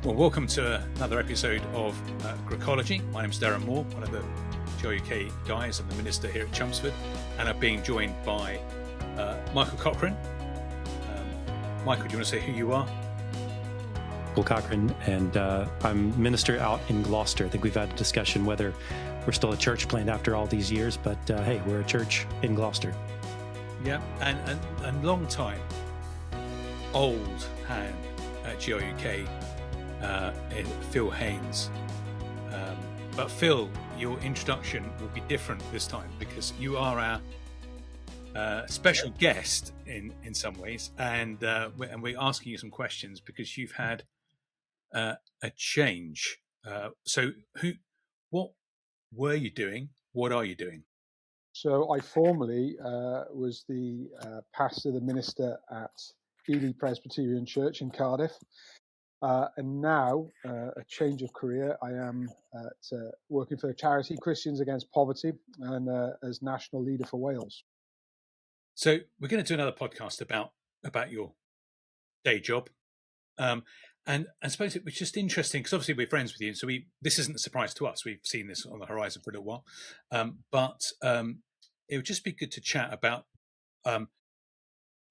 Well, welcome to another episode of GRUKology. My name's Darren Moore, one of the GRUK guys. I'm the minister here at Chelmsford, and I'm being joined by Michael Cochran. Michael, do you want to say who you are? Michael Cochran, and I'm minister out in Gloucester. I think we've had a discussion whether we're still a church plant after all these years, but hey, we're a church in Gloucester. Yeah, and long time, old hand at GRUK, Phil Haines. But Phil, your introduction will be different this time because you are our special guest in some ways, and we're asking you some questions because you've had a change. So, what were you doing? What are you doing? So I formerly was the pastor, the minister at Ely Presbyterian Church in Cardiff. And now, a change of career, I am working for a charity, Christians Against Poverty, and as national leader for Wales. So we're going to do another podcast about your day job. And I suppose it was just interesting because obviously we're friends with you. So this isn't a surprise to us. We've seen this on the horizon for a little while. But it would just be good to chat about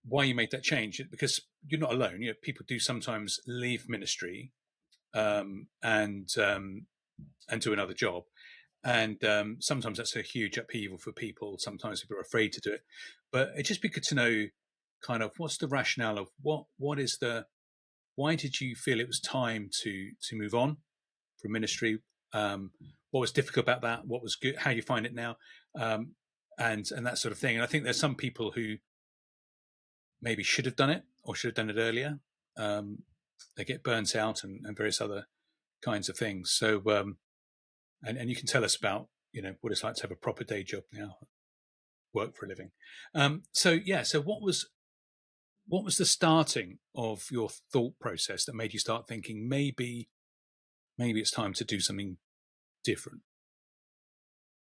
why you made that change, because you're not alone. You know, people do sometimes leave ministry and do another job, and sometimes that's a huge upheaval for people. Sometimes people are afraid to do it, but it'd just be good to know kind of what's the rationale of why did you feel it was time to move on from ministry? What was difficult about that? What was good? How you find it now? And that sort of thing. And I think there's some people who maybe should have done it or should have done it earlier. They get burnt out and various other kinds of things. So, and you can tell us about, what it's like to have a proper day job now, work for a living. So what was the starting of your thought process that made you start thinking maybe it's time to do something different?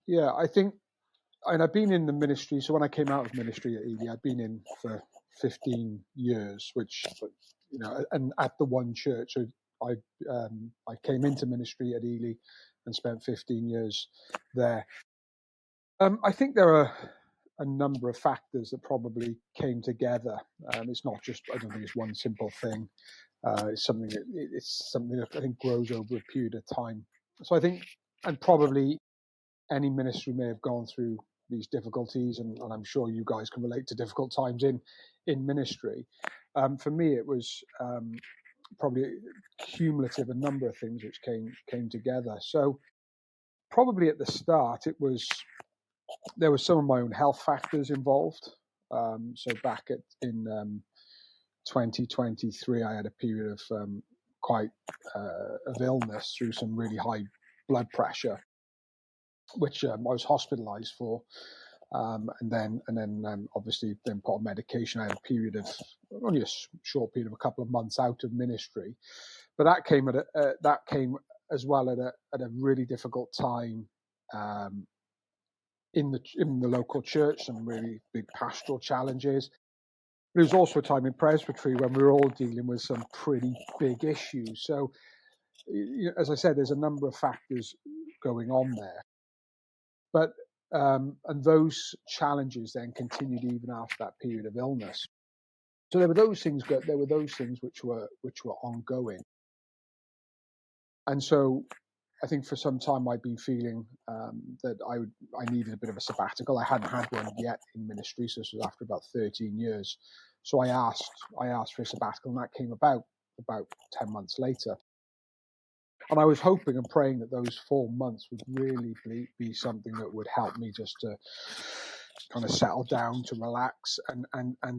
Yeah, I think, and I've been in the ministry. So when I came out of ministry at Ely, I'd been in for 15 years, which, and at the one church. So I came into ministry at Ely and spent 15 years there. I think there are a number of factors that probably came together. It's not just, I don't think it's one simple thing. It's something that I think grows over a period of time. So I think, and probably any ministry may have gone through these difficulties, and I'm sure you guys can relate to difficult times in ministry. For me, it was probably cumulative, a number of things which came together. So probably at the start, there was some of my own health factors involved. So back in 2023, I had a period of of illness through some really high blood pressure, which I was hospitalized for, and then obviously then put on medication. I had a period of only a short period of a couple of months out of ministry, but that came as well at a really difficult time in the local church, some really big pastoral challenges. But it was also a time in presbytery when we were all dealing with some pretty big issues. So, as I said, there's a number of factors going on there. But and those challenges then continued even after that period of illness. So there were those things which were ongoing. And so I think for some time I'd been feeling that I needed a bit of a sabbatical. I hadn't had one yet in ministry, so this was after about 13 years. So I asked for a sabbatical, and that came about 10 months later. And I was hoping and praying that those 4 months would really be something that would help me just to kind of settle down, to relax, and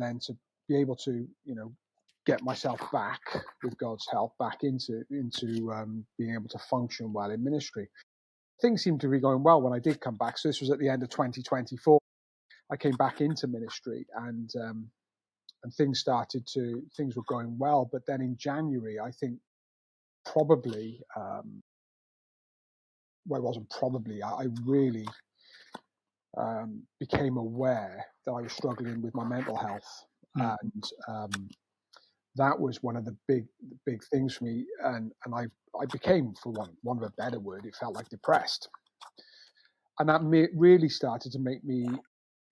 then to be able to, get myself back, with God's help, back into being able to function well in ministry. Things seemed to be going well when I did come back. So this was at the end of 2024. I came back into ministry, and things were going well. But then in January, I think probably, well, it wasn't probably, I really became aware that I was struggling with my mental health, and that was one of the big things for me, and I became, for one of a better word, it felt like depressed, and that really started to make me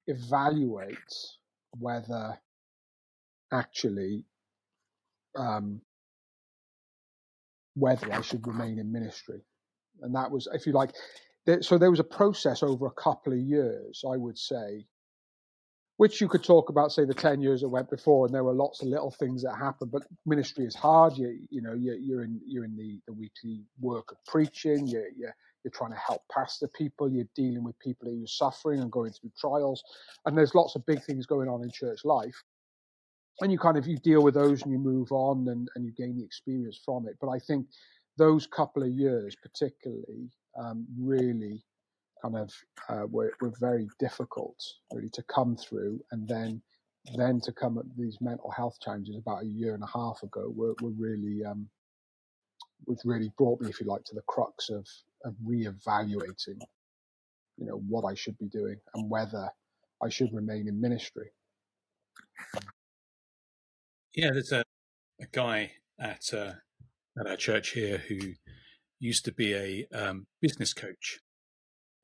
evaluate whether actually whether I should remain in ministry. And that was, if you like, so there was a process over a couple of years, I would say, which you could talk about, say, the 10 years that went before, and there were lots of little things that happened. But ministry is hard. You're in the weekly work of preaching. You're trying to help pastor people. You're dealing with people who are suffering and going through trials, and there's lots of big things going on in church life. And you deal with those and you move on and you gain the experience from it. But I think those couple of years, particularly, really kind of were very difficult, really, to come through, and then to come at these mental health challenges about a year and a half ago were really which really brought me, if you like, to the crux of reevaluating, what I should be doing and whether I should remain in ministry. Yeah, there's a guy at our church here who used to be a business coach,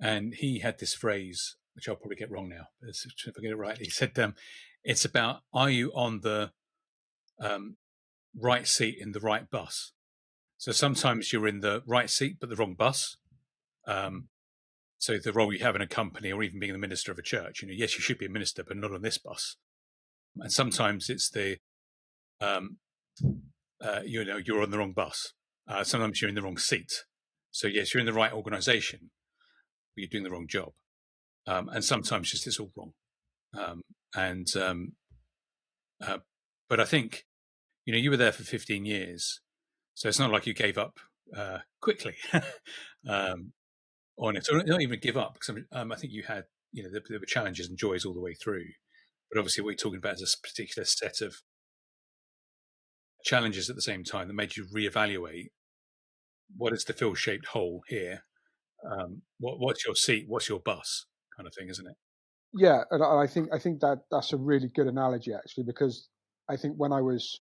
and he had this phrase, which I'll probably get wrong now, but if I get it right, he said, "It's about, are you on the right seat in the right bus?" So sometimes you're in the right seat but the wrong bus. So the role you have in a company, or even being the minister of a church, yes, you should be a minister, but not on this bus. And sometimes it's the you're on the wrong bus. Sometimes you're in the wrong seat. So yes, you're in the right organization, but you're doing the wrong job. And sometimes just it's all wrong. But I think, you were there for 15 years, so it's not like you gave up quickly on it. So not even give up, because I think you had, there were challenges and joys all the way through. But obviously what you're talking about is a particular set of challenges at the same time that made you reevaluate what is the fill-shaped hole here. What's your seat? What's your bus? Kind of thing, isn't it? Yeah, and I think that's a really good analogy, actually, because I think when I was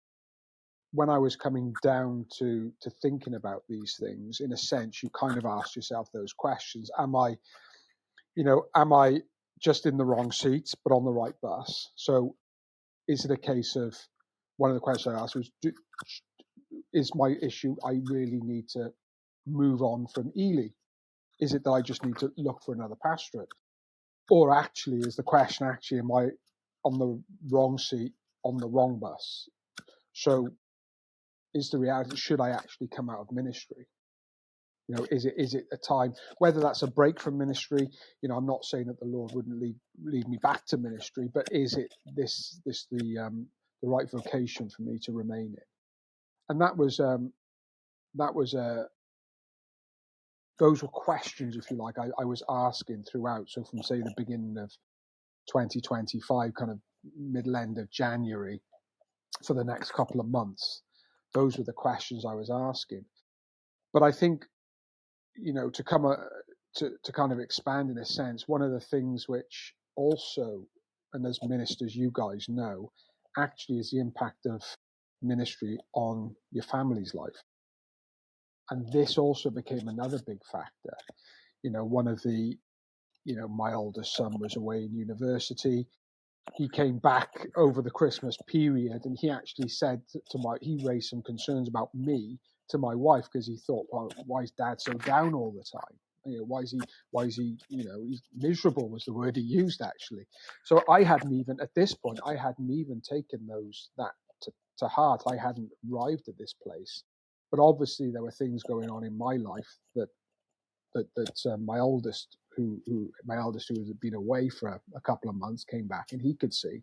coming down to thinking about these things, in a sense, you kind of asked yourself those questions: am I just in the wrong seat but on the right bus? So, is it a case of, one of the questions I asked was, is my issue I really need to move on from Ely? Is it that I just need to look for another pastorate? Or actually, is the question, am I on the wrong seat, on the wrong bus? So is the reality, should I actually come out of ministry? Is it a time, whether that's a break from ministry, I'm not saying that the Lord wouldn't lead me back to ministry, but is it this the right vocation for me to remain in? And those were questions, if you like, I was asking throughout. So from, say, the beginning of 2025, kind of middle end of January, for the next couple of months, those were the questions I was asking. But I think, to kind of expand in a sense, one of the things which also, and as ministers, you guys know, actually is the impact of ministry on your family's life. And this also became another big factor. One of the, my oldest son was away in university. He came back over the Christmas period, and he actually said he raised some concerns about me to my wife, because he thought, well, why is Dad so down all the time? Why is he, he's miserable was the word he used, actually. So I hadn't even taken that to heart. I hadn't arrived at this place. But obviously there were things going on in my life that my oldest, who had been away for a couple of months, came back and he could see.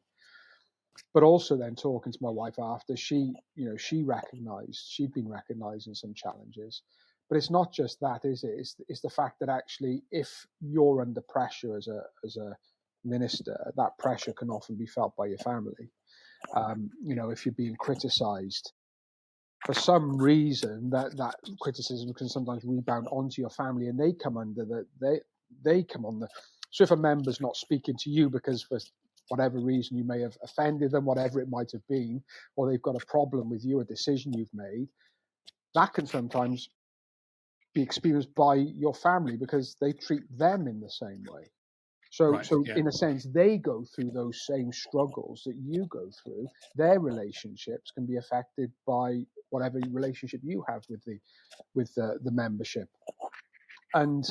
But also then talking to my wife after, she recognized, she'd been recognizing some challenges. But it's not just that, is it? It's the fact that actually, if you're under pressure as a minister, that pressure can often be felt by your family. If you're being criticized, for some reason, that criticism can sometimes rebound onto your family, and they come under they come on the. So if a member's not speaking to you because for whatever reason you may have offended them, whatever it might have been, or they've got a problem with you, a decision you've made, that can sometimes be experienced by your family because they treat them in the same way. So, Right. so Yeah. in a sense, they go through those same struggles that you go through. Their relationships can be affected by whatever relationship you have with the membership. And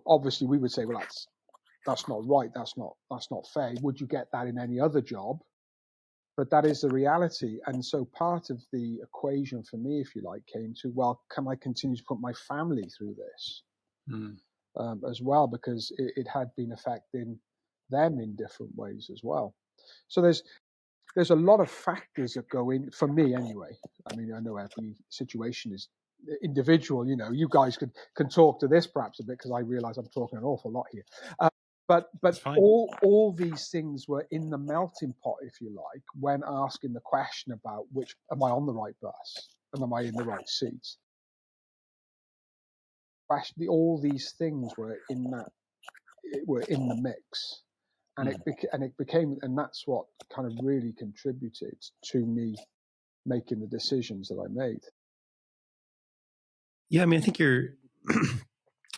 obviously, we would say, well, that's not right. That's not fair. Would you get that in any other job? But that is the reality. And so part of the equation for me, if you like, came to, well, can I continue to put my family through this? As well, because it had been affecting them in different ways as well. So there's a lot of factors that go in, for me anyway. I mean, I know every situation is individual. You guys can talk to this perhaps a bit, because I realize I'm talking an awful lot here. But all these things were in the melting pot, if you like, when asking the question about which, am I on the right bus and am I in the right seat? All these things were in the mix, and it became, and that's what kind of really contributed to me making the decisions that I made. Yeah, I mean, I think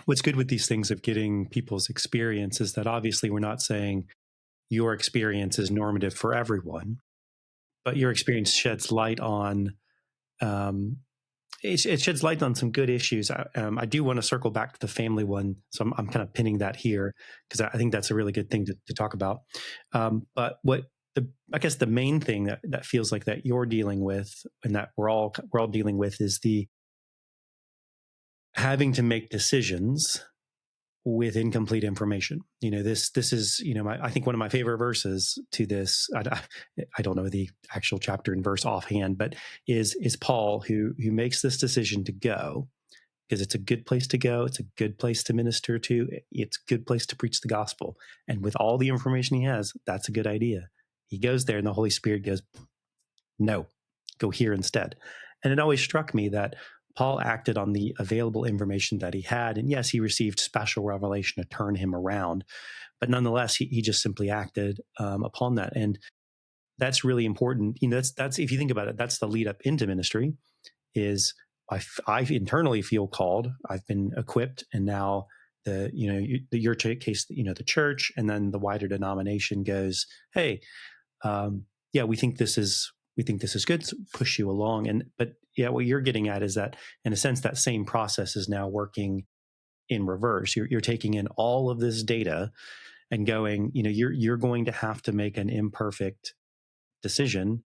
what's good with these things of getting people's experience is that obviously we're not saying your experience is normative for everyone, but your experience sheds light on it sheds light on some good issues. I do want to circle back to the family one, so I'm kind of pinning that here because I think that's a really good thing to talk about. But I guess the main thing that feels like that you're dealing with, and that we're all dealing with, is the having to make decisions with incomplete information. This is, I think one of my favorite verses to this, I don't know the actual chapter and verse offhand, but is Paul who makes this decision to go because it's a good place to go. It's a good place to minister to. It's a good place to preach the gospel. And with all the information he has, that's a good idea. He goes there and the Holy Spirit goes, no, go here instead. And it always struck me that Paul acted on the available information that he had. And yes, he received special revelation to turn him around. But nonetheless, he just simply acted upon that. And that's really important. That's if you think about it, that's the lead up into ministry is I internally feel called. I've been equipped. And now your case, the church and then the wider denomination goes, hey, we think this is good, so push you along. But what you're getting at is that in a sense, that same process is now working in reverse. You're taking in all of this data and going, you're going to have to make an imperfect decision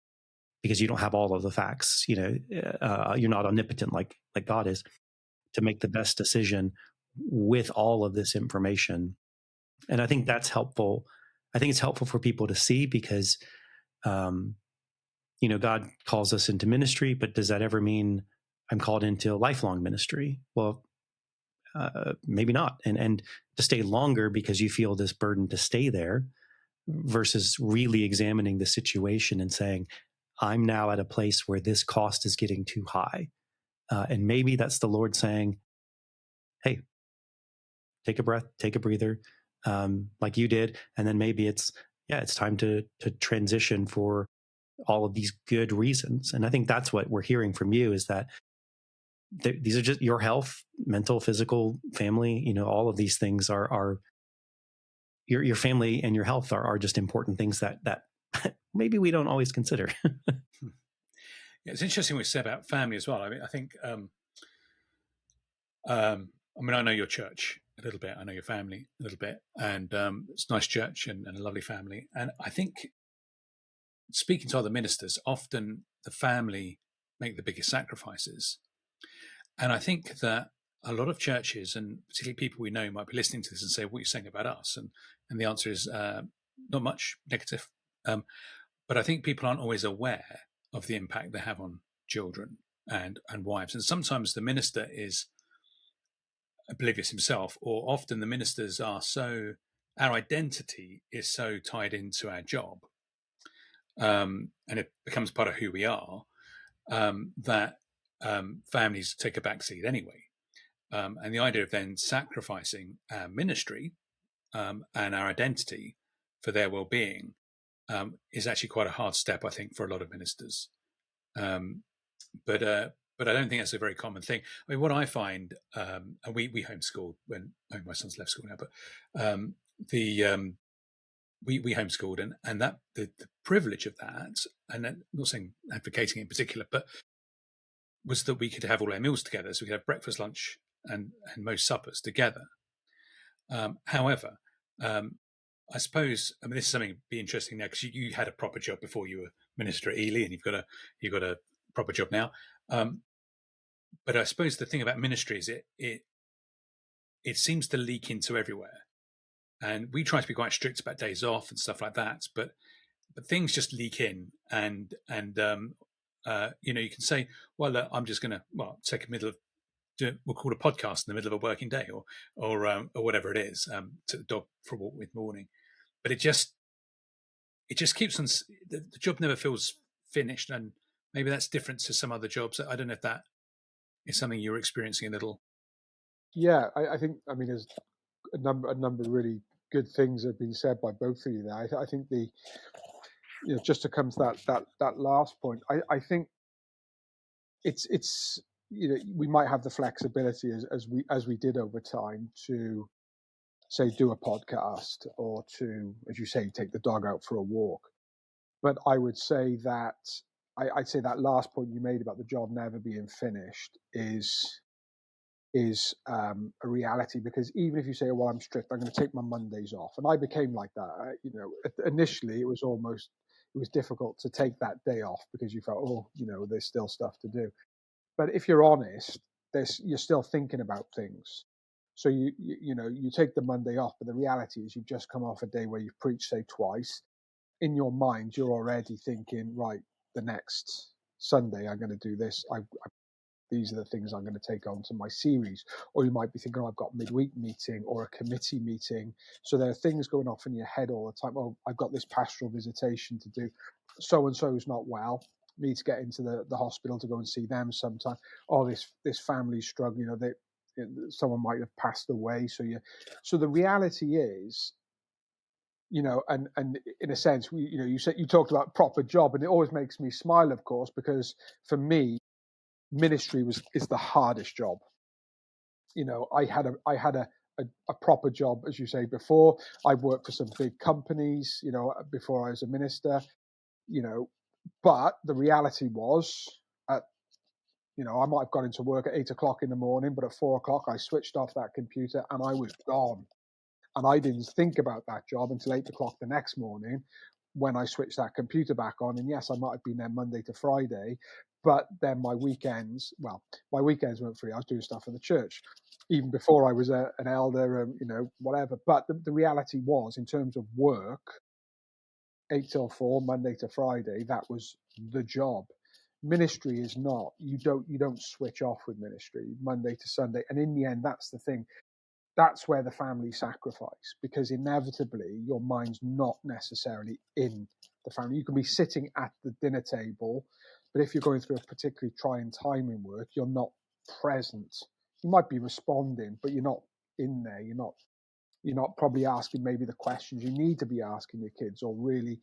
because you don't have all of the facts. You're not omnipotent like God is, to make the best decision with all of this information. And I think that's helpful. I think it's helpful for people to see because, God calls us into ministry, but does that ever mean I'm called into lifelong ministry? Well, maybe not. And to stay longer because you feel this burden to stay there versus really examining the situation and saying, I'm now at a place where this cost is getting too high. And maybe that's the Lord saying, hey, take a breath, take a breather, like you did. And then maybe it's time to transition for all of these good reasons. And I think that's what we're hearing from you is that these are just your health, mental, physical, family, all of these things are your family and your health are just important things that maybe we don't always consider. It's interesting what you said about family as well. I mean, I think, I know your church a little bit. I know your family a little bit. And it's a nice church and a lovely family. And I think speaking to other ministers, often the family make the biggest sacrifices. And I think that a lot of churches, and particularly people we know, might be listening to this and say, what are you saying about us? And the answer is not much negative. But I think people aren't always aware of the impact they have on children and wives. And sometimes the minister is oblivious himself, or often the ministers are our identity is so tied into our job, and it becomes part of who we are, that families take a backseat anyway. And the idea of then sacrificing our ministry and our identity for their well-being is actually quite a hard step, I think, for a lot of ministers. But I don't think that's a very common thing. I mean, what I find, and we homeschooled when my son's left school now, but we homeschooled, and that the privilege of that, and I'm not saying advocating in particular, but was that we could have all our meals together, so we could have breakfast, lunch, and most suppers together. However, I suppose, I mean, this is something be interesting now, because you had a proper job before you were minister at Ely, and you've got a proper job now. But I suppose the thing about ministry is it seems to leak into everywhere, and we try to be quite strict about days off and stuff like that. But things just leak in, and you can say, well, I'm just going to take a middle of we'll call a podcast in the middle of a working day, or whatever it is, to the dog for a walk with morning. But it just keeps on. The job never feels finished, and maybe that's different to some other jobs. I don't know if that is something you're experiencing a little. Yeah, I think, I mean, there's a number of really good things have been said by both of you there. I think just to come to that last point, I think it's we might have the flexibility as we did over time to say do a podcast, or to, as you say, take the dog out for a walk. But I would say that I'd say that last point you made about the job never being finished is a reality, because even if you say, well, I'm strict, I'm going to take my Mondays off, and I became like that. Initially it was difficult to take that day off, because you felt, there's still stuff to do. But if you're honest, you're still thinking about things. So you take the Monday off, but the reality is you've just come off a day where you've preached, say, twice. In your mind, you're already thinking, right, the next Sunday I'm going to do this. These are the things I'm going to take on to my series. Or you might be thinking, I've got midweek meeting or a committee meeting. So there are things going off in your head all the time. Oh, I've got this pastoral visitation to do. So-and-so's not well. Need to get into the hospital to go and see them sometime. Oh, this family's struggling. Someone might have passed away. So the reality is, and in a sense, you talked about proper job, and it always makes me smile, of course, because for me, ministry is the hardest job. I had a proper job, as you say before. I worked for some big companies, before I was a minister, but the reality was, I might have gone into work at 8 o'clock in the morning, but at 4 o'clock I switched off that computer and I was gone. And I didn't think about that job until 8 o'clock the next morning, when I switched that computer back on. And yes, I might have been there Monday to Friday, but then my weekends weren't free. I was doing stuff for the church, even before I was an elder, whatever. But the reality was, in terms of work, 8 till 4, Monday to Friday, that was the job. Ministry is not. You don't switch off with ministry Monday to Sunday. And in the end, that's the thing. That's where the family sacrifice, because inevitably your mind's not necessarily in the family. You can be sitting at the dinner table, but if you're going through a particularly trying time in work, you're not present. You might be responding, but you're not in there. You're not probably asking maybe the questions you need to be asking your kids, or really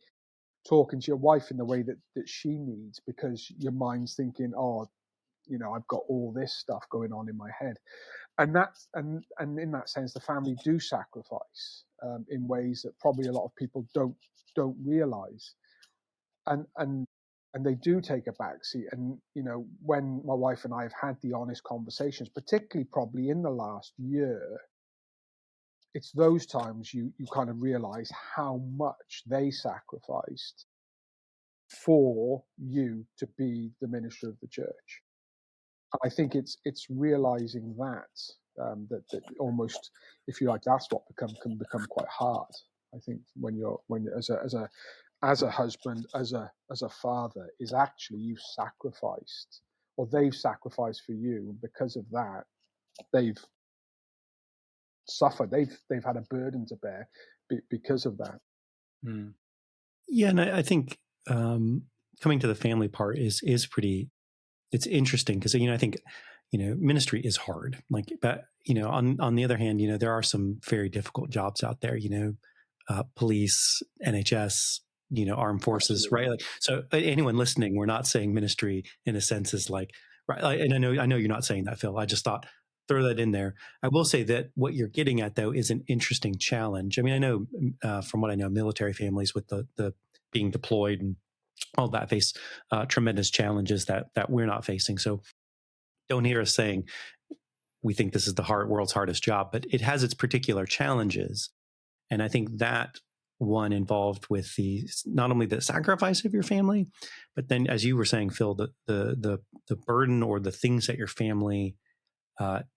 talking to your wife in the way that she needs, because your mind's thinking, I've got all this stuff going on in my head. And that's and in that sense, the family do sacrifice in ways that probably a lot of people don't realize, and they do take a backseat. And when my wife and I have had the honest conversations, particularly probably in the last year, it's those times you kind of realize how much they sacrificed for you to be the minister of the church. I think it's realizing that almost, if you like, that's what can become quite hard. I think when as a husband, as a father, is actually you've sacrificed, or they've sacrificed for you, and because of that, they've suffered. They've had a burden to bear because of that. Mm. Yeah, and I think coming to the family part is pretty. It's interesting because I think ministry is hard. But on the other hand, there are some very difficult jobs out there. police, NHS, armed forces, Absolutely. right? Like, so anyone listening, we're not saying ministry in a sense is like, right. And I know you're not saying that, Phil. I just thought throw that in there. I will say that what you're getting at though is an interesting challenge. I mean, I know from what I know, military families with the being deployed and all that face tremendous challenges that we're not facing. So don't hear us saying we think this is the world's hardest job, but it has its particular challenges. And I think that one involved with not only the sacrifice of your family, but then, as you were saying, Phil, the burden or the things that your family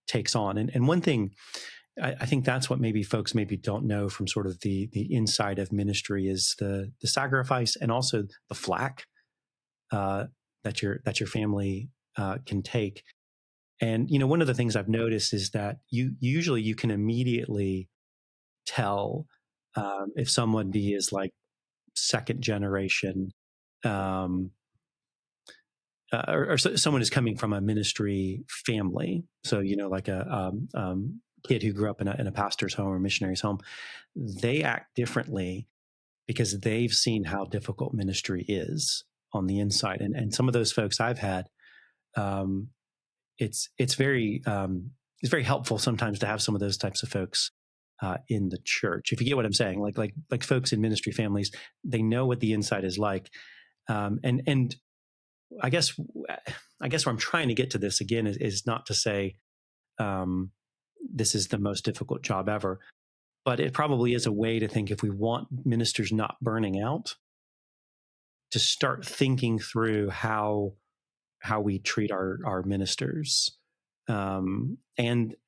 takes on. And one thing, I think that's what maybe folks maybe don't know from sort of the inside of ministry is the sacrifice and also the flack that your family can take. And one of the things I've noticed is that you can immediately tell if somebody is like second generation, or someone is coming from a ministry family. So like a kid who grew up in a pastor's home or missionary's home, they act differently because they've seen how difficult ministry is on the inside. And some of those folks I've had, it's very helpful sometimes to have some of those types of folks in the church, if you get what I'm saying. Like folks in ministry families, they know what the inside is like, and I guess where I'm trying to get to this again is not to say this is the most difficult job ever, but it probably is a way to think, if we want ministers not burning out, to start thinking through how we treat our ministers, and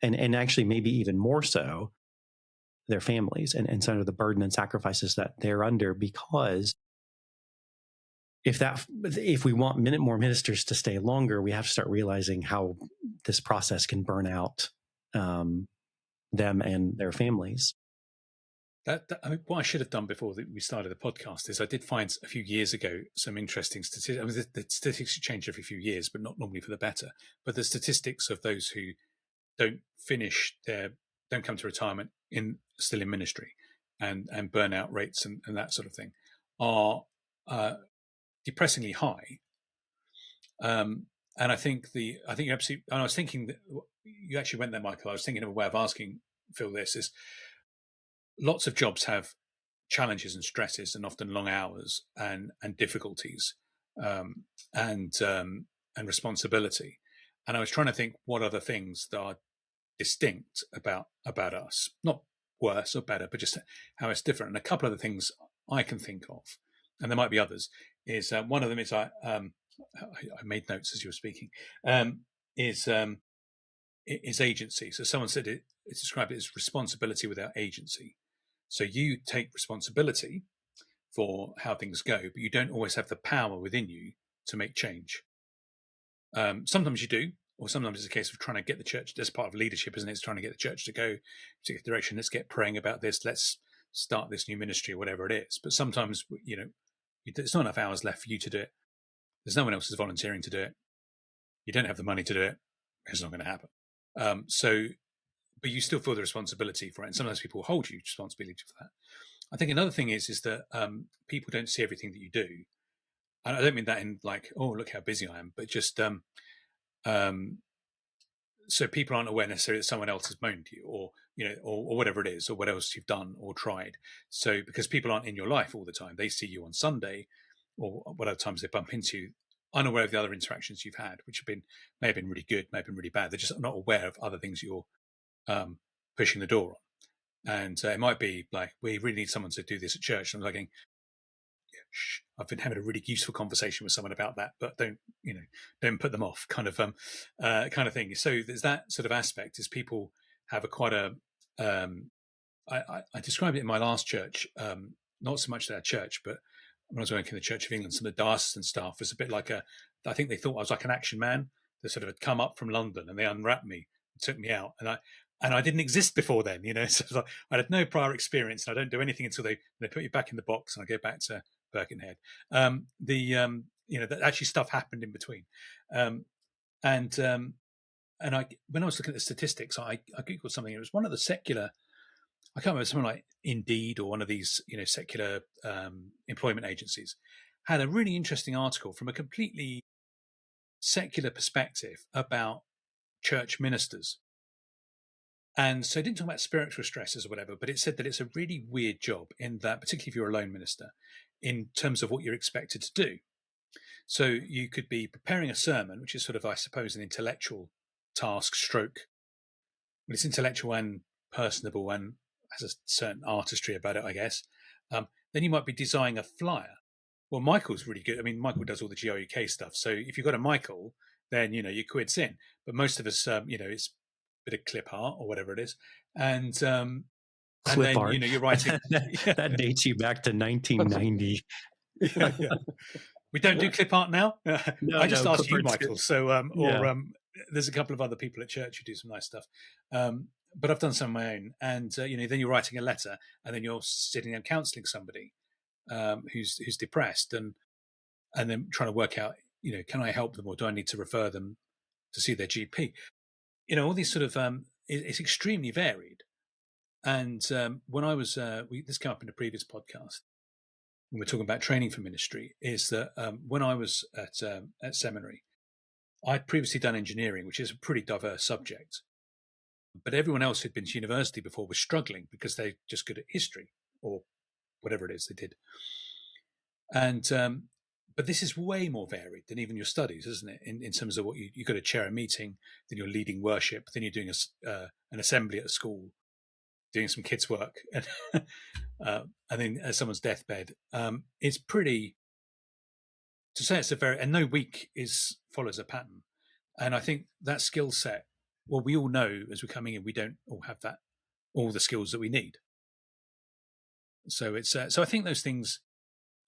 actually maybe even more so their families and some of the burden and sacrifices that they're under. Because if we want more ministers to stay longer, we have to start realizing how this process can burn out them and their families. What I should have done before we started the podcast is I did find a few years ago some interesting statistics. I mean, the statistics change every few years, but not normally for the better. But the statistics of those who don't come to retirement still in ministry, and burnout rates and that sort of thing are depressingly high. And I think you're absolutely. And I was thinking that you actually went there, Michael. I was thinking of a way of asking Phil this is. Lots of jobs have challenges and stresses, and often long hours and difficulties, and responsibility. And I was trying to think what other things that are distinct about us, not worse or better, but just how it's different. And a couple of the things I can think of, and there might be others, is one of them is I made notes as you were speaking, is agency. So someone said it described it as responsibility without agency. So you take responsibility for how things go, but you don't always have the power within you to make change. Sometimes you do, or sometimes it's a case of trying to get the church. That's part of leadership, isn't it? It's trying to get the church to go a particular direction. Let's get praying about this. Let's start this new ministry or whatever it is. But sometimes, there's not enough hours left for you to do it. There's no one else who's volunteering to do it. You don't have the money to do it. It's not going to happen. But you still feel the responsibility for it. And sometimes people hold you responsibility for that. I think another thing is that people don't see everything that you do. And I don't mean that in like, oh, look how busy I am, but just so people aren't aware necessarily that someone else has moaned to you, or or whatever it is, or what else you've done or tried. So because people aren't in your life all the time, they see you on Sunday or whatever times they bump into you, unaware of the other interactions you've had, which may have been really good, may have been really bad. They're just not aware of other things you're pushing the door on. And it might be like, we really need someone to do this at church. And I'm like, I've been having a really useful conversation with someone about that, but don't put them off, kind of thing. So there's that sort of aspect. Is people have I described it in my last church, not so much their church, but when I was working in the Church of England, some of the diocesan staff was a bit like I think they thought I was like an action man. They sort of had come up from London and they unwrapped me, took me out, and I didn't exist before then, So it was like, I had no prior experience, and I don't do anything until they put you back in the box, and I go back to Birkenhead. That actually stuff happened in between, and when I was looking at the statistics, I googled something. It was one of the secular I can't remember, something like Indeed or one of these, secular employment agencies, had a really interesting article from a completely secular perspective about church ministers. And so it didn't talk about spiritual stresses or whatever, but it said that it's a really weird job in that, particularly if you're a lone minister, in terms of what you're expected to do. So you could be preparing a sermon, which is sort of, I suppose, an intellectual task stroke. Well, it's intellectual and personable and has a certain artistry about it, I guess. Then you might be designing a flyer. Well, Michael's really good. I mean, Michael does all the GRUK stuff. So if you've got a Michael, then, your quid's in. But most of us, it's a bit of clip art or whatever it is. And Clip then, art. you're writing. That dates you back to 1990. Yeah. We don't do clip art now. No, I just no, asked you, clip art's Michael. good. So, Yeah. there's a couple of other people at church who do some nice stuff. But I've done some of my own. And, then you're writing a letter and then you're sitting and counseling somebody who's depressed and then trying to work out, can I help them or do I need to refer them to see their GP? All these sort of, it's extremely varied. And when I was, this came up in a previous podcast, when we're talking about training for ministry, is that when I was at seminary, I'd previously done engineering, which is a pretty diverse subject. But everyone else who'd been to university before was struggling because they're just good at history or whatever it is they did. And but this is way more varied than even your studies, isn't it? In terms of what you've got to chair a meeting, then you're leading worship, then you're doing an assembly at a school, doing some kids' work, and then at someone's deathbed. It's pretty, to say it's and no week follows a pattern. And I think that skill set, well, we all know as we're coming in, we don't all have all the skills that we need. So it's so I think those things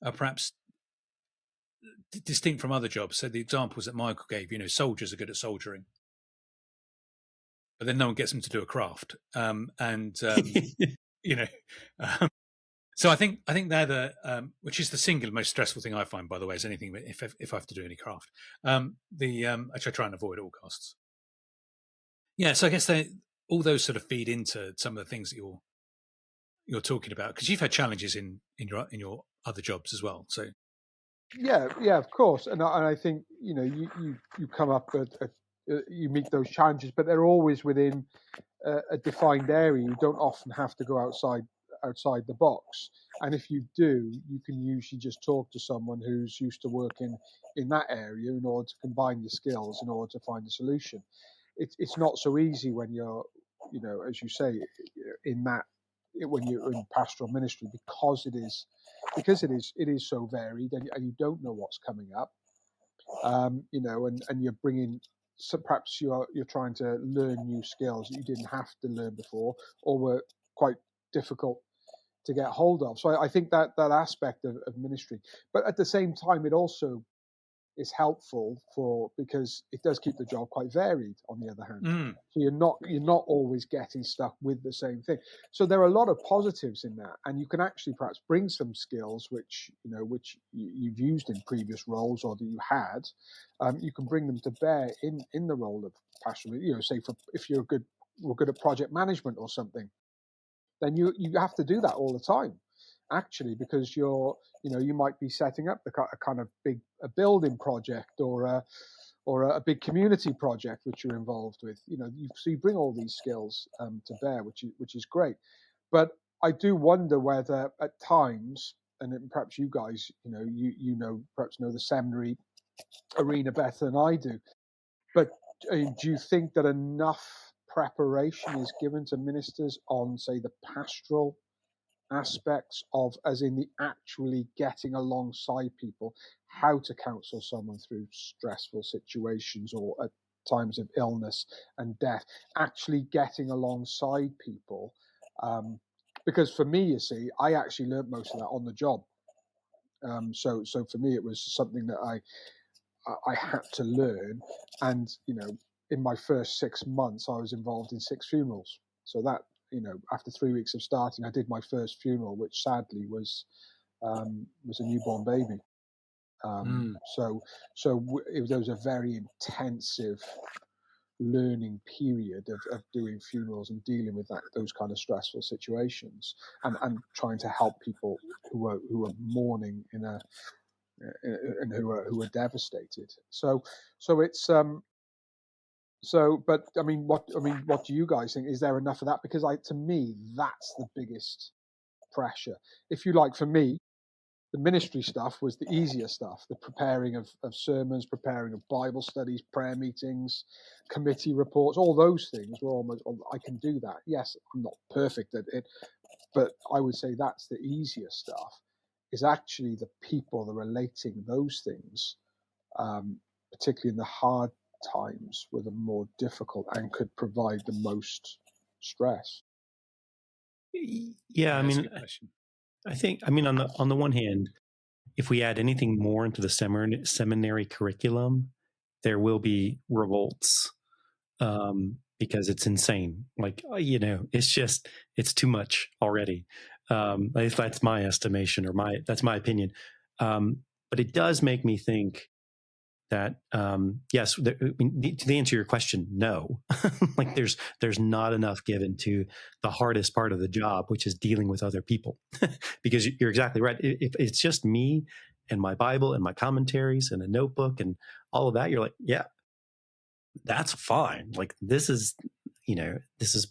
are perhaps distinct from other jobs. So the examples that Michael gave, soldiers are good at soldiering, but then no one gets them to do a craft. So I think they're the which is the single most stressful thing I find, by the way, is anything if I have to do any craft. Which I try and avoid at all costs. Yeah, so I guess all those sort of feed into some of the things that you're talking about, because you've had challenges in your other jobs as well. So yeah, of course, and I think you come up at you meet those challenges, but they're always within a defined area. You don't often have to go outside the box, and if you do, you can usually just talk to someone who's used to working in that area in order to combine your skills in order to find a solution. It's not so easy when you're, as you say, in that when you're in pastoral ministry, because it is so varied, and you don't know what's coming up, and you're bringing. So perhaps you're trying to learn new skills that you didn't have to learn before, or were quite difficult to get hold of. So I think that aspect of ministry, but at the same time, it also is helpful because it does keep the job quite varied. On the other hand, so you're not always getting stuck with the same thing. So there are a lot of positives in that, and you can actually perhaps bring some skills which you've used in previous roles or that you had. You can bring them to bear in the role of pastoral. Say if you're good at project management or something, then you have to do that all the time, actually, because you might be setting up a kind of a building project or a big community project which you're involved with. So you bring all these skills to bear, which is great. But I do wonder whether at times, and perhaps you guys, perhaps know the seminary arena better than I do, but do you think that enough preparation is given to ministers on, say, the pastoral aspects of, as in the actually getting alongside people, how to counsel someone through stressful situations or at times of illness and death, actually getting alongside people? Because for me, you see, I actually learned most of that on the job. So for me, it was something that I had to learn, and in my first 6 months, I was involved in 6 funerals. So that, after 3 weeks of starting, I did my first funeral, which sadly was a newborn baby. So there was a very intensive learning period of doing funerals and dealing with those kind of stressful situations, and trying to help people who are mourning and who are devastated. So it's but what do you guys think? Is there enough of that? Because to me, that's the biggest pressure, if you like. For me, the ministry stuff was the easier stuff, the preparing of sermons, preparing of Bible studies, prayer meetings, committee reports, all those things were almost, I can do that. Yes, I'm not perfect at it, but I would say that's the easier stuff. Is actually the people, the relating those things, particularly in the hard times, were the more difficult and could provide the most stress. Yeah, that's a good question. I think, on the one hand, if we add anything more into the seminary curriculum, there will be revolts, because it's insane. It's too much already. That's my estimation, or that's my opinion. But it does make me think that, yes, to answer your question, no, there's not enough given to the hardest part of the job, which is dealing with other people. Because you're exactly right. If it's just me and my Bible and my commentaries and a notebook and all of that, you're like, yeah, that's fine. This is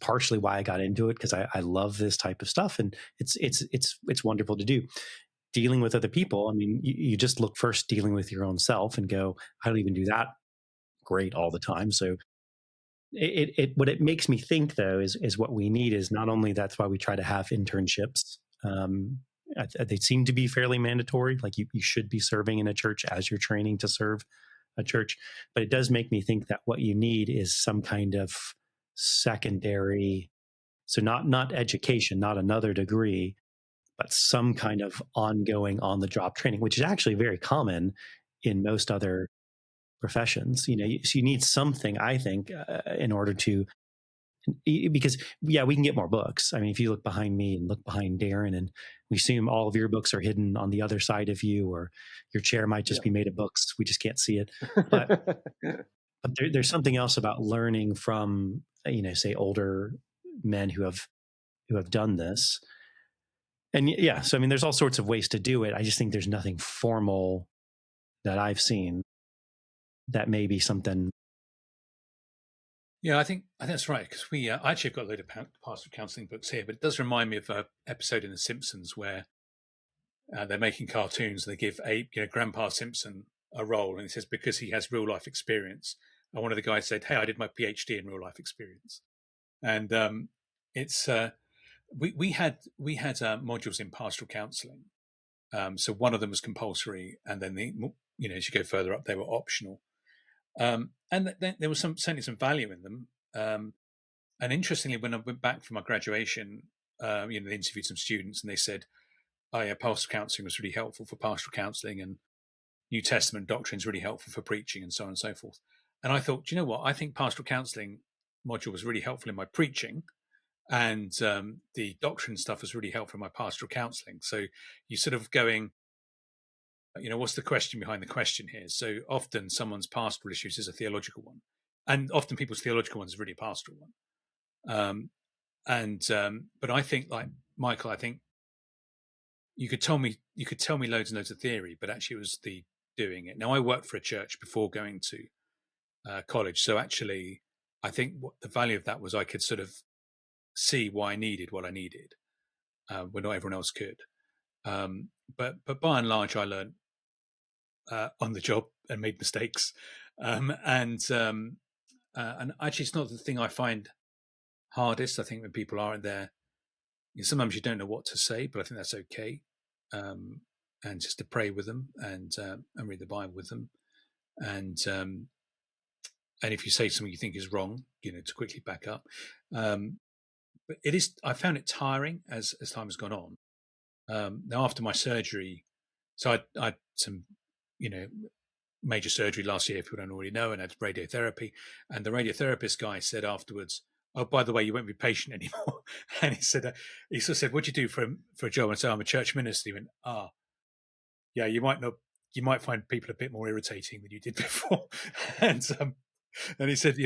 partially why I got into it, because I love this type of stuff, and it's wonderful to do. Dealing with other people, you just look first dealing with your own self and go, I don't even do that great all the time. So what it makes me think, though, is what we need is not only, that's why we try to have internships. They seem to be fairly mandatory. You should be serving in a church as you're training to serve a church. But it does make me think that what you need is some kind of secondary, so not education, not another degree, but some kind of ongoing on-the-job training, which is actually very common in most other professions. So you need something, I think, in order to, because we can get more books. If you look behind me and look behind Darren, and we assume all of your books are hidden on the other side of you, or your chair might just be made of books. We just can't see it. But there's something else about learning from, say, older men who have done this. And yeah, so there's all sorts of ways to do it. I just think there's nothing formal that I've seen that may be something. Yeah, I think that's right, because I actually have got a load of pastoral counselling books here, but it does remind me of an episode in The Simpsons where they're making cartoons and they give Grandpa Simpson a role, and he says, because he has real life experience. And one of the guys said, "Hey, I did my PhD in real life experience," and it's. We had modules in pastoral counselling, so one of them was compulsory, and then as you go further up, they were optional, and there was certainly some value in them. And interestingly, when I went back from my graduation, they interviewed some students, and they said, "Oh yeah, pastoral counselling was really helpful for pastoral counselling, and New Testament doctrine is really helpful for preaching, and so on and so forth." And I thought, do you know what? I think pastoral counselling module was really helpful in my preaching. And the doctrine stuff was really helpful in my pastoral counselling. So you're sort of going, what's the question behind the question here? So often someone's pastoral issues is a theological one. And often people's theological one is really a pastoral one. But I think, like Michael, I think you could tell me loads and loads of theory, but actually it was the doing it. Now, I worked for a church before going to college. So actually, I think what the value of that was, I could sort of see why I needed what I needed when not everyone else could. But by and large, I learned on the job and made mistakes. And actually, it's not the thing I find hardest. I think when people aren't there, sometimes you don't know what to say, but I think that's okay. And just to pray with them and read the Bible with them, and if you say something you think is wrong, to quickly back up. But it is. I found it tiring as time has gone on. Now, after my surgery, so I had some, major surgery last year, if people don't already know, and I had radiotherapy. And the radiotherapist guy said afterwards, "Oh, by the way, you won't be patient anymore." And he sort of said, "What do you do for a job?" And I said, "I'm a church minister." He went, yeah, you might find people a bit more irritating than you did before. And And he said,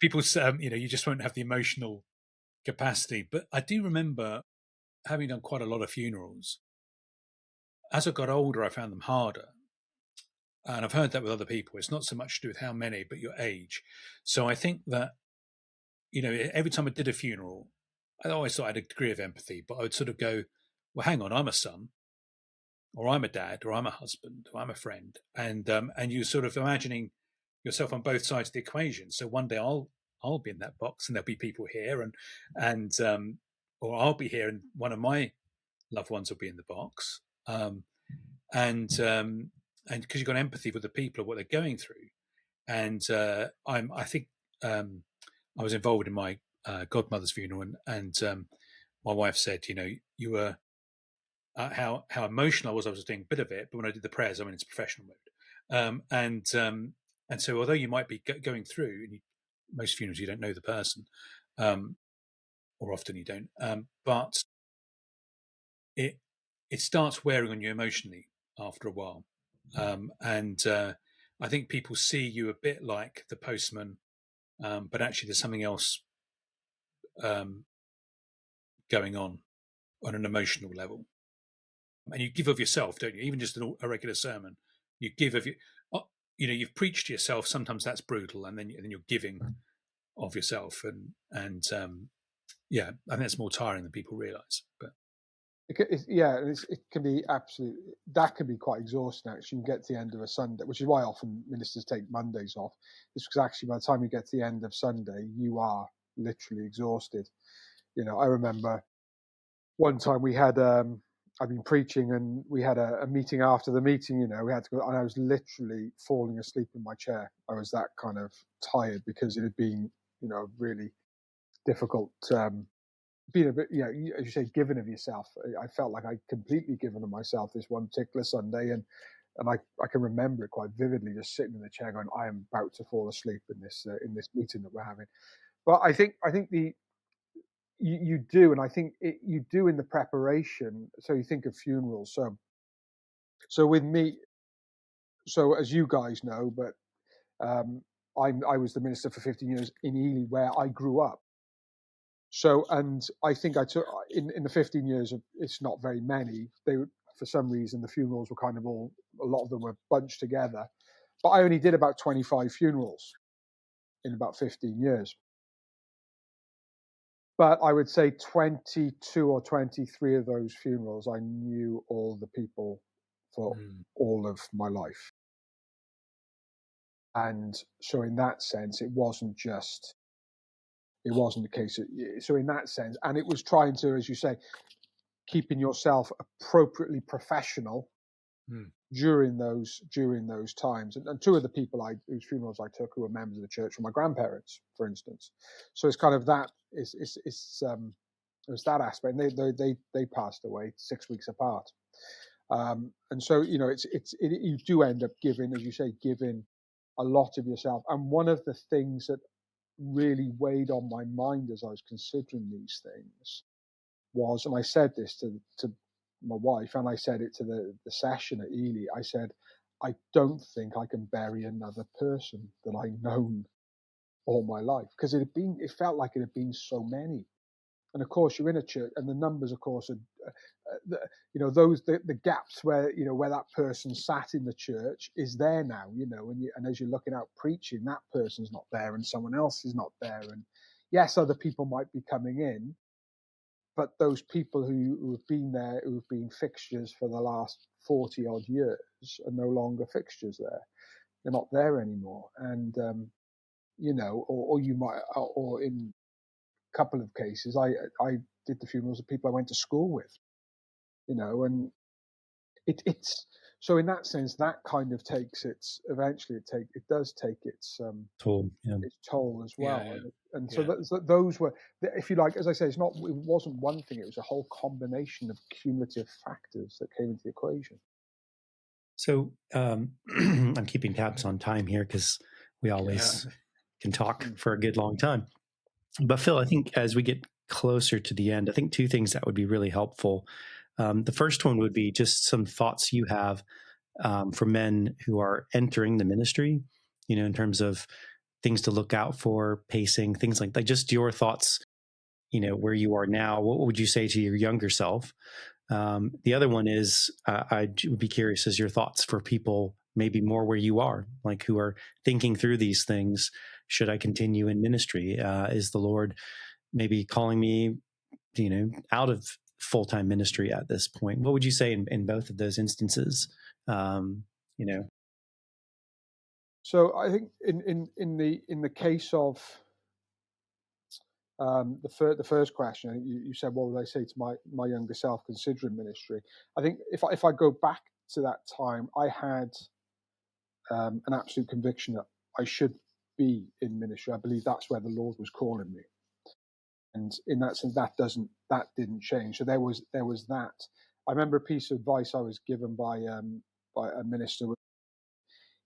people, you just won't have the emotional capacity. But I do remember having done quite a lot of funerals. As I got older, I found them harder. And I've heard that with other people. It's not so much to do with how many, but your age. So I think that, every time I did a funeral, I always thought I had a degree of empathy, but I would sort of go, well, hang on, I'm a son, or I'm a dad, or I'm a husband, or I'm a friend. And you sort of imagining yourself on both sides of the equation. So one day I'll be in that box and there'll be people here and or I'll be here and one of my loved ones will be in the box. And because you've got empathy with the people of what they're going through. And I think I was involved in my godmother's funeral, and my wife said, you were how emotional I was doing a bit of it, but when I did the prayers, I went into professional mode. And so, although you might be going through, and most funerals you don't know the person, or often you don't, but it starts wearing on you emotionally after a while. And I think people see you a bit like the postman, but actually there's something else going on an emotional level. And you give of yourself, don't you? Even just a regular sermon, you give of you. You've preached to yourself. Sometimes that's brutal, and then you're giving of yourself, and I think that's more tiring than people realise. But it can be absolutely, that can be quite exhausting. Actually, you can get to the end of a Sunday, which is why often ministers take Mondays off. It's because actually by the time you get to the end of Sunday, you are literally exhausted. I remember one time we had I'd been preaching and we had a meeting after the meeting. We had to go, and I was literally falling asleep in my chair. I was that kind of tired because it had been really difficult. Being a bit, as you say, given of yourself. I felt like I'd completely given of myself this one particular Sunday, and I can remember it quite vividly, just sitting in the chair going, I am about to fall asleep in this meeting that we're having. But I think you do, and I think you do in the preparation. So you think of funerals. So with me, so as you guys know, but I was the minister for 15 years in Ely, where I grew up. So, and I think I took in the 15 years of, it's not very many. For some reason, the funerals were kind of a lot of them were bunched together. But I only did about 25 funerals in about 15 years. But I would say 22 or 23 of those funerals, I knew all the people for all of my life. And so in that sense, it wasn't a case of, so in that sense, and it was trying to, as you say, keeping yourself appropriately professional during those times. And two of the people whose funerals I took who were members of the church were my grandparents, for instance. So it's kind of that it was that aspect. And they passed away 6 weeks apart. And so you do end up giving, as you say, giving a lot of yourself. And one of the things that really weighed on my mind as I was considering these things was, and I said this to my wife, and I said it to the session at Ely, I said, I don't think I can bury another person that I've known all my life, because it felt like it had been so many. And of course, you're in a church, and the numbers, of course, are the gaps where where that person sat in the church is there now, and as you're looking out preaching, that person's not there, and someone else is not there, and yes, other people might be coming in, but those people who have been there, who have been fixtures for the last 40 odd years, are no longer fixtures there. They're not there anymore, and or you might, or in a couple of cases, I did the funerals of people I went to school with. And it's so in that sense, that kind of takes its toll, its toll as well. Yeah. And so those were, if you like, as I say, it wasn't one thing; it was a whole combination of cumulative factors that came into the equation. So I'm keeping tabs on time here because we always can talk for a good long time. But Phil, I think as we get closer to the end, I think two things that would be really helpful. The first one would be just some thoughts you have for men who are entering the ministry, in terms of things to look out for, pacing, things like that. Just your thoughts, where you are now. What would you say to your younger self? The other one is, I would be curious as your thoughts for people maybe more where you are, like who are thinking through these things. Should I continue in ministry? Is the Lord maybe calling me, out of full-time ministry at this point? What would you say in both of those instances? So I think in the case of the first question, you said, what would I say to my younger self considering ministry? I think if I go back to that time, I had an absolute conviction that I should be in ministry. I believe that's where the Lord was calling me, and in that sense, that didn't change. So there was that. I remember a piece of advice I was given by a minister.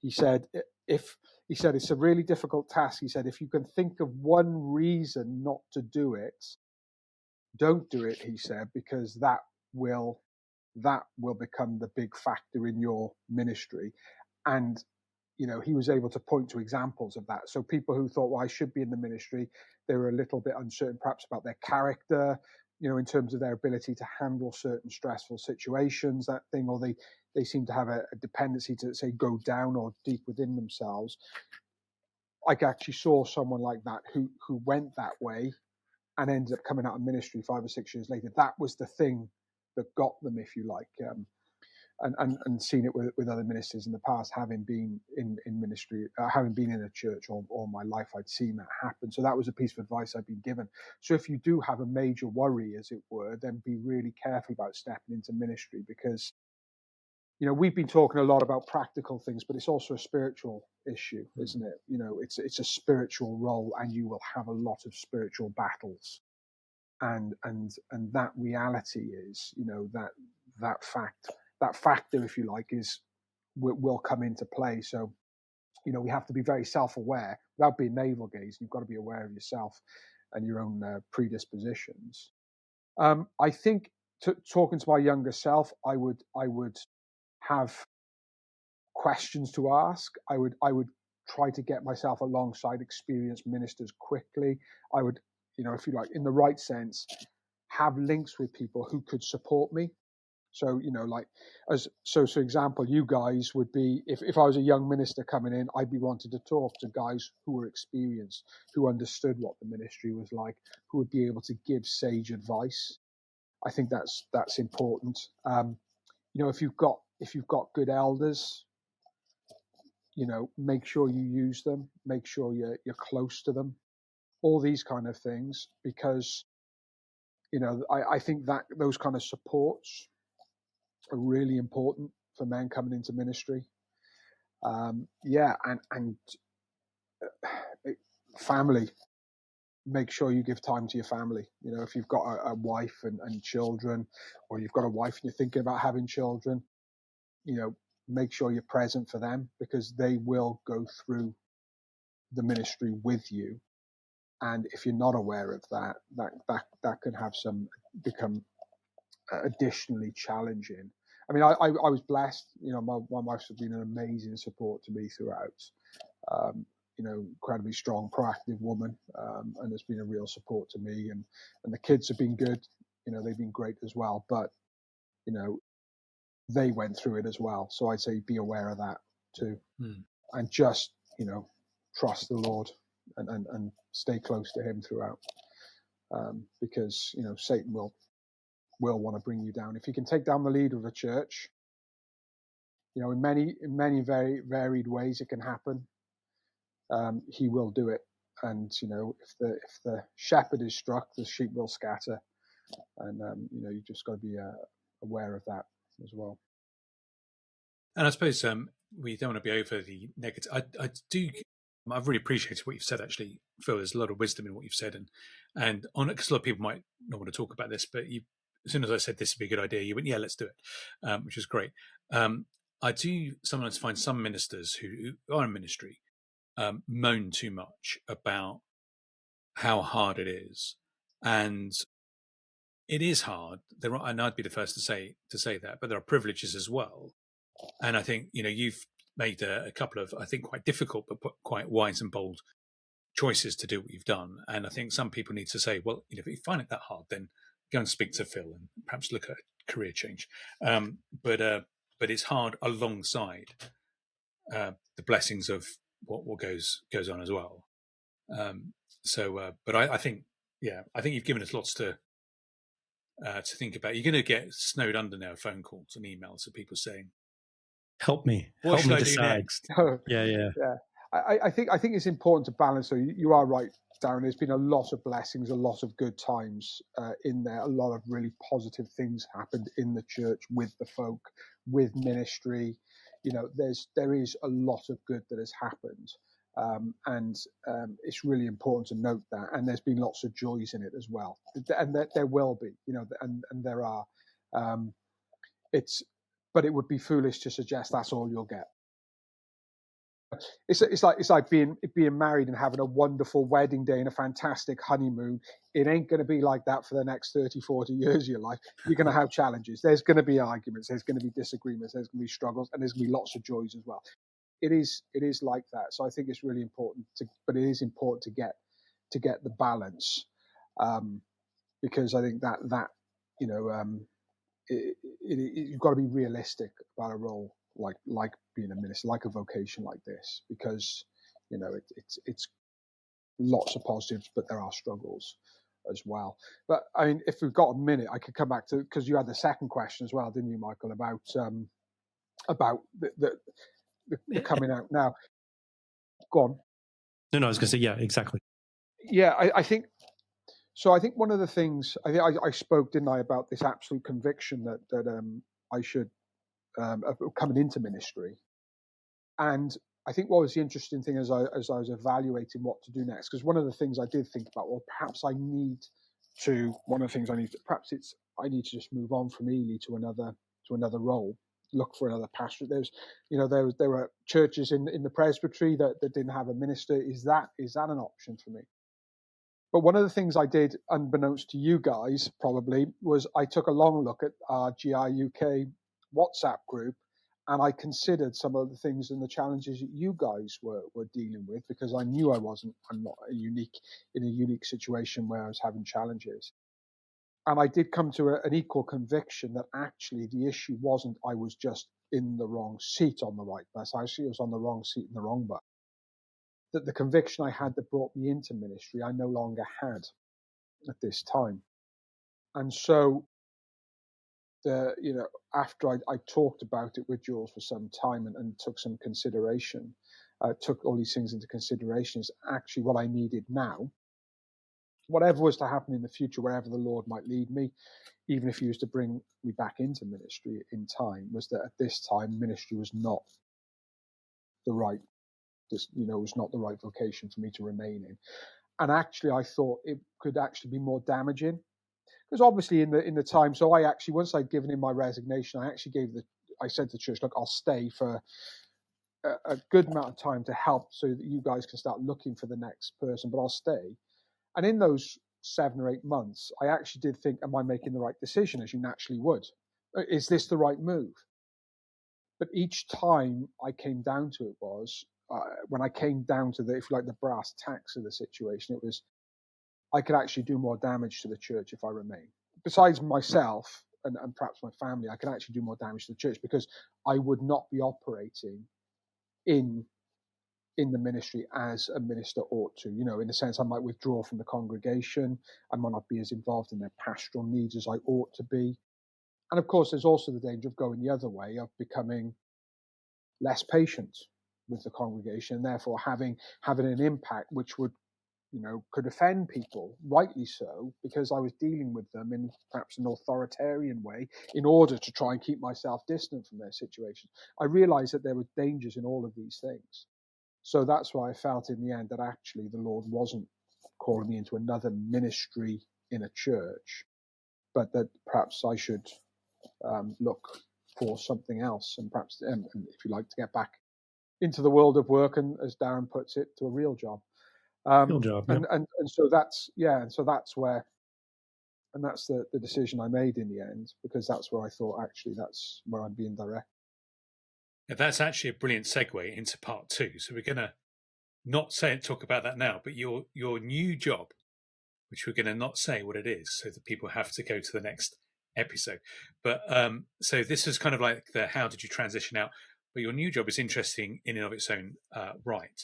He said, it's a really difficult task. He said, if you can think of one reason not to do it, don't do it. He said, because that will become the big factor in your ministry. And he was able to point to examples of that. So people who thought, well, I should be in the ministry, they were a little bit uncertain perhaps about their character, in terms of their ability to handle certain stressful situations, that thing, or they seem to have a dependency to, say, go down or deep within themselves. I actually saw someone like that who went that way and ended up coming out of ministry 5 or 6 years later. That was the thing that got them, if you like. And seen it with other ministers in the past, having been in ministry, having been in a church all my life, I'd seen that happen. So that was a piece of advice I'd been given. So if you do have a major worry, as it were, then be really careful about stepping into ministry, because we've been talking a lot about practical things, but it's also a spiritual issue, isn't it? It's a spiritual role, and you will have a lot of spiritual battles, and that reality is, that factor, if you like, will come into play. So, we have to be very self-aware without being navel-gazed. You've got to be aware of yourself and your own predispositions. I think talking to my younger self, I would have questions to ask. I would try to get myself alongside experienced ministers quickly. I would, if you like, in the right sense, have links with people who could support me. So, for example, you guys would be, if I was a young minister coming in, I'd be wanting to talk to guys who were experienced, who understood what the ministry was like, who would be able to give sage advice. I think that's important. If you've got good elders, make sure you use them, make sure you're close to them, all these kind of things, because, I think that those kind of supports are really important for men coming into ministry. And family, make sure you give time to your family. If you've got a wife and children, or you've got a wife and you're thinking about having children, make sure you're present for them, because they will go through the ministry with you. And if you're not aware of that can have become additionally challenging. I mean, I was blessed. My wife's been an amazing support to me throughout. Incredibly strong, proactive woman, and has been a real support to me. And the kids have been good. They've been great as well. But they went through it as well. So I'd say be aware of that too, and just trust the Lord and stay close to Him throughout, because Satan will want to bring you down. If you can take down the leader of a church, in many very varied ways it can happen. He will do it, and if the shepherd is struck, the sheep will scatter, and you just got to be aware of that as well. And I suppose we don't want to be over the negative. I've really appreciated what you've said, actually, Phil. There's a lot of wisdom in what you've said, and on it, because a lot of people might not want to talk about this, but as soon as I said this would be a good idea, you went, yeah, let's do it, which is great. I do sometimes find some ministers who are in ministry moan too much about how hard it is, and it is hard. And I'd be the first to say that, but there are privileges as well. And I think you've made a couple of, I think, quite difficult but quite wise and bold choices to do what you've done. And I think some people need to say, well, if you find it that hard, then go and speak to Phil and perhaps look at a career change. But it's hard alongside the blessings of what goes on as well. But I think you've given us lots to think about. You're going to get snowed under now, phone calls and emails of people saying, "Help me, what help should me I decide." do next? Yeah. I think it's important to balance. So you are right, Darren. There's been a lot of blessings, a lot of good times in there. A lot of really positive things happened in the church with the folk, with ministry. There is a lot of good that has happened, and it's really important to note that. And there's been lots of joys in it as well, and there will be, and there are. But it would be foolish to suggest that's all you'll get. It's like being married and having a wonderful wedding day and a fantastic honeymoon. It ain't going to be like that for the next 30, 40 years of your life. You're going to have challenges. There's going to be arguments. There's going to be disagreements. There's going to be struggles, and there's going to be lots of joys as well. It is like that. So I think it's really important but it is important to get the balance, because I think that you've got to be realistic about a role like being a minister, like a vocation like this, because it's lots of positives, but there are struggles as well. But I mean, if we've got a minute, I could come back to, because you had the second question as well, didn't you, Michael, about the coming out now. Go on. No, I was going to say, yeah, exactly. Yeah, I think so. I think one of the things I spoke, didn't I, about this absolute conviction that I should coming into ministry. And I think what was the interesting thing as I was evaluating what to do next, because one of the things I did think about, well, perhaps I need to just move on from Ely to another role, look for another pastorate. There were churches in the presbytery that didn't have a minister. Is that an option for me? But one of the things I did, unbeknownst to you guys probably, was I took a long look at our GRUK WhatsApp group, and I considered some of the things and the challenges that you guys were dealing with, because I knew I'm not in a unique situation where I was having challenges. And I did come to an equal conviction that actually the issue wasn't I was just in the wrong seat on the right bus. I actually was on the wrong seat in the wrong bus. That the conviction I had that brought me into ministry, I no longer had at this time. And so after I talked about it with Jules for some time and took some consideration, took all these things into consideration, is actually what I needed now. Whatever was to happen in the future, wherever the Lord might lead me, even if He was to bring me back into ministry in time, was that at this time ministry was not the right, was not the right vocation for me to remain in. And actually, I thought it could actually be more damaging. Because obviously in the time, so I actually, once I'd given in my resignation, I said to the church, look, I'll stay for a good amount of time to help so that you guys can start looking for the next person, but I'll stay. And in those 7 or 8 months, I actually did think, am I making the right decision, as you naturally would? Is this the right move? But each time I came down to it was, when I came down to if you like, the brass tacks of the situation, it was, I could actually do more damage to the church if I remain. Besides myself and perhaps my family, I could actually do more damage to the church, because I would not be operating in the ministry as a minister ought to. In a sense, I might withdraw from the congregation. I might not be as involved in their pastoral needs as I ought to be. And of course, there's also the danger of going the other way, of becoming less patient with the congregation, and therefore having an impact which would could offend people, rightly so, because I was dealing with them in perhaps an authoritarian way in order to try and keep myself distant from their situation. I realized that there were dangers in all of these things. So that's why I felt in the end that actually the Lord wasn't calling me into another ministry in a church, but that perhaps I should look for something else, and perhaps, and if you like, to get back into the world of work, and as Darren puts it, to a real job. Real job, yeah. And so that's where, and that's the decision I made in the end, because that's where I thought actually that's where I'm being direct. Yeah, that's actually a brilliant segue into part 2. So we're gonna not talk about that now, but your new job, which we're going to not say what it is, so that people have to go to the next episode. But so this is kind of like the how did you transition out? But your new job is interesting in and of its own right.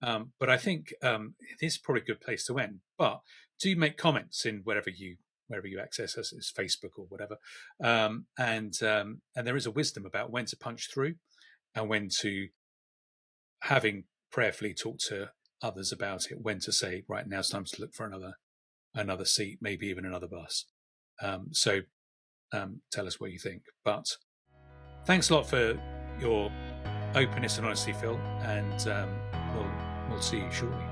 But I think it is probably a good place to end. But do make comments in wherever you access us, it's Facebook or whatever. And there is a wisdom about when to punch through and when to, having prayerfully talk to others about it, when to say, right, now it's time to look for another seat, maybe even another bus. So tell us what you think. But thanks a lot for your openness and honesty, Phil, and we'll see you shortly.